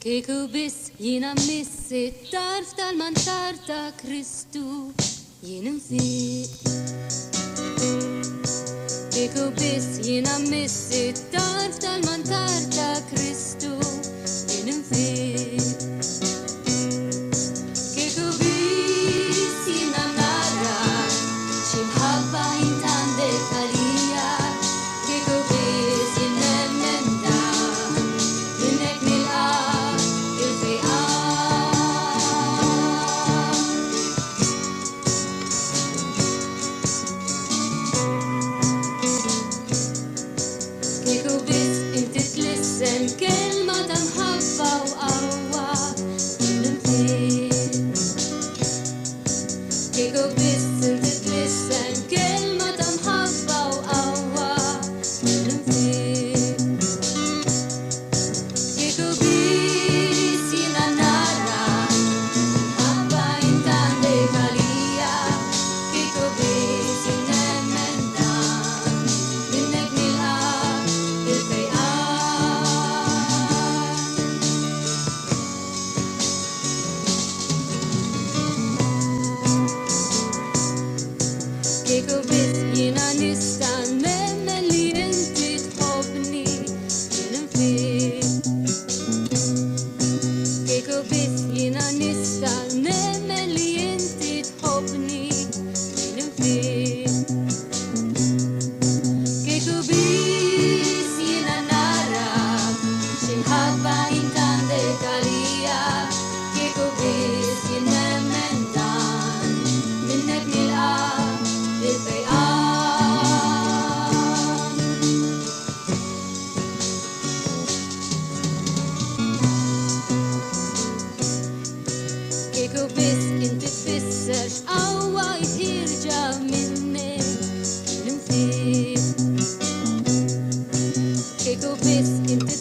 Kieku biss jiena missi tarf tal-mantar ta' Kristu jien infiq. Kieku biss jiena missi tarf tal-mantar ta' Kristu jien infiq. Kieku biss jiena nara xi mħabba int għandek għalija. Kieku biss jien nemmen dan minnek nilqa' Kieku biss inti tlisten kelma ta' mħabba u qawwa jien infiq. Kieku biss inti tlisten kelma ta' mħabba u qawwa jien infiq. Kieku biss jiena nara mħabba int għandek għalija. Kieku biss jien nemmen dan minnek nilqa' Kieku biss jiena nista' nemmen li inti tħobbni jien infiq. Kieku biss jiena nista' nemmen li inti tħobbni jien infiq. Kieku biss jiena nara xi mħabba int għandek għalija. Kieku biss jien nemmen dan minnek nilqa' Kieku biss inti tfisser x'qawwa jħirġa minnek jien infiq. Kieku biss inti